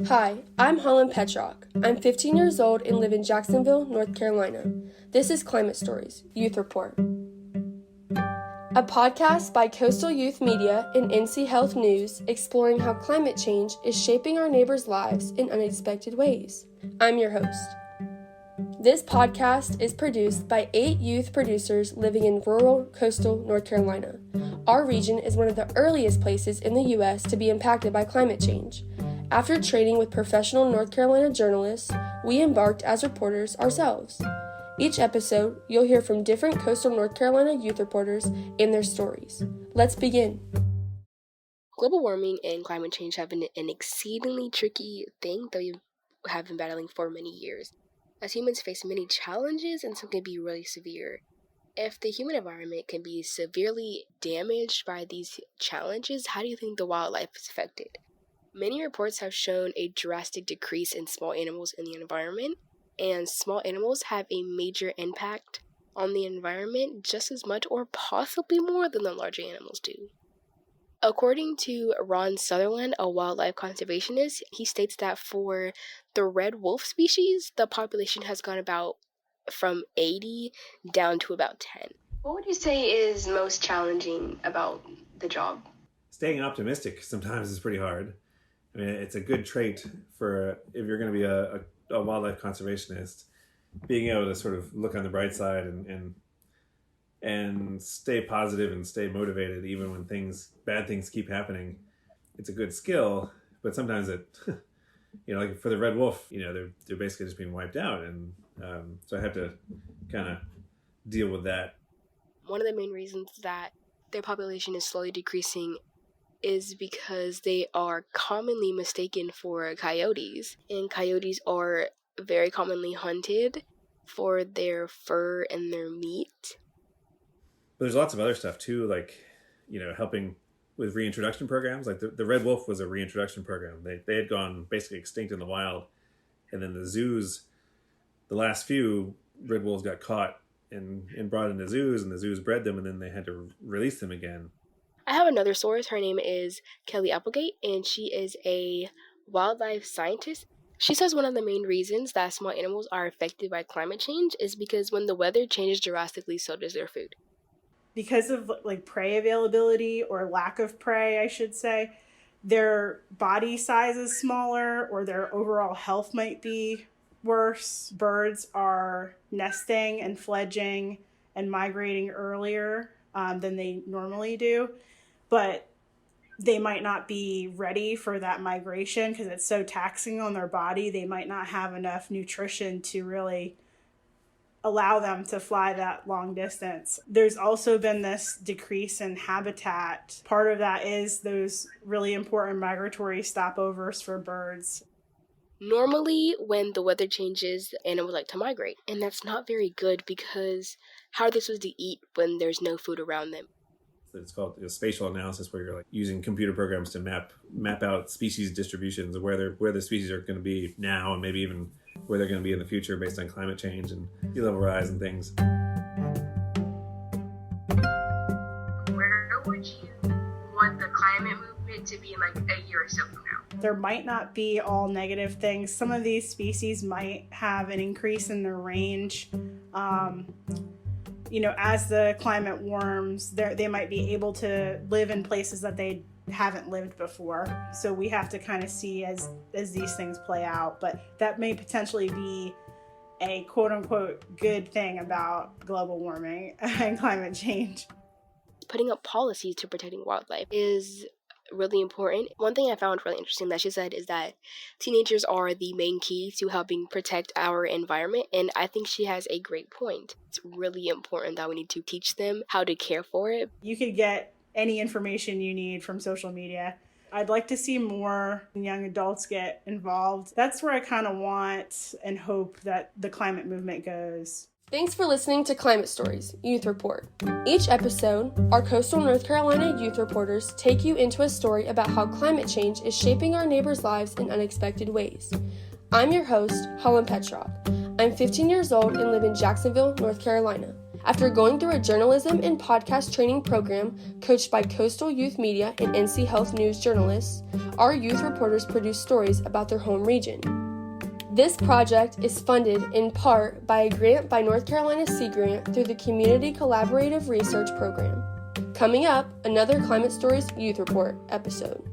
Hi, I'm Holland Petrock. I'm 15 years old and live in Jacksonville, North Carolina. This is Climate Stories, Youth Report. A podcast by Coastal Youth Media and NC Health News exploring how climate change is shaping our neighbors' lives in unexpected ways. I'm your host. This podcast is produced by 8 youth producers living in rural coastal North Carolina. Our region is one of the earliest places in the U.S. to be impacted by climate change. After training with professional North Carolina journalists, we embarked as reporters ourselves. Each episode, you'll hear from different coastal North Carolina youth reporters and their stories. Let's begin. Global warming and climate change have been an exceedingly tricky thing that we have been battling for many years. As humans face many challenges, and some can be really severe. If the human environment can be severely damaged by these challenges, how do you think the wildlife is affected? Many reports have shown a drastic decrease in small animals in the environment, and small animals have a major impact on the environment just as much or possibly more than the larger animals do. According to Ron Sutherland, a wildlife conservationist, he states that for the red wolf species, the population has gone about from 80 down to about 10. What would you say is most challenging about the job? Staying optimistic sometimes is pretty hard. I mean, it's a good trait for if you're going to be a wildlife conservationist, being able to sort of look on the bright side and stay positive and stay motivated even when bad things keep happening. It's a good skill, but sometimes it, like for the red wolf, they're basically just being wiped out, and so I have to kind of deal with that. One of the main reasons that their population is slowly decreasing is because they are commonly mistaken for coyotes, and coyotes are very commonly hunted for their fur and their meat. But there's lots of other stuff too, like, helping with reintroduction programs. Like the red wolf was a reintroduction program. They had gone basically extinct in the wild, and then the zoos, the last few red wolves got caught and brought into zoos, and the zoos bred them, and then they had to release them again. I have another source. Her name is Kelly Applegate, and she is a wildlife scientist. She says one of the main reasons that small animals are affected by climate change is because when the weather changes drastically, so does their food. Because of prey availability or lack of prey, I should say, their body size is smaller or their overall health might be worse. Birds are nesting and fledging and migrating earlier than they normally do. But they might not be ready for that migration because it's so taxing on their body. They might not have enough nutrition to really allow them to fly that long distance. There's also been this decrease in habitat. Part of that is those really important migratory stopovers for birds. Normally, when the weather changes, animals like to migrate, and that's not very good because how are they supposed to eat when there's no food around them? It's called spatial analysis, where you're using computer programs to map out species distributions of where the species are going to be now, and maybe even where they're going to be in the future based on climate change and sea level rise and things. Where would you want the climate movement to be in a year or so from now? There might not be all negative things. Some of these species might have an increase in their range. As the climate warms, they might be able to live in places that they haven't lived before. So we have to kind of see as these things play out. But that may potentially be a quote-unquote good thing about global warming and climate change. Putting up policies to protecting wildlife is really important. One thing I found really interesting that she said is that teenagers are the main key to helping protect our environment, and I think she has a great point. It's really important that we need to teach them how to care for it. You could get any information you need from social media. I'd like to see more young adults get involved. That's where I kind of want and hope that the climate movement goes. Thanks for listening to Climate Stories, Youth Report. Each episode, our coastal North Carolina youth reporters take you into a story about how climate change is shaping our neighbors' lives in unexpected ways. I'm your host, Holland Petrock. I'm 15 years old and live in Jacksonville, North Carolina. After going through a journalism and podcast training program coached by Coastal Youth Media and NC Health News journalists, our youth reporters produce stories about their home region. This project is funded in part by a grant by North Carolina Sea Grant through the Community Collaborative Research Program. Coming up, another Climate Stories Youth Report episode.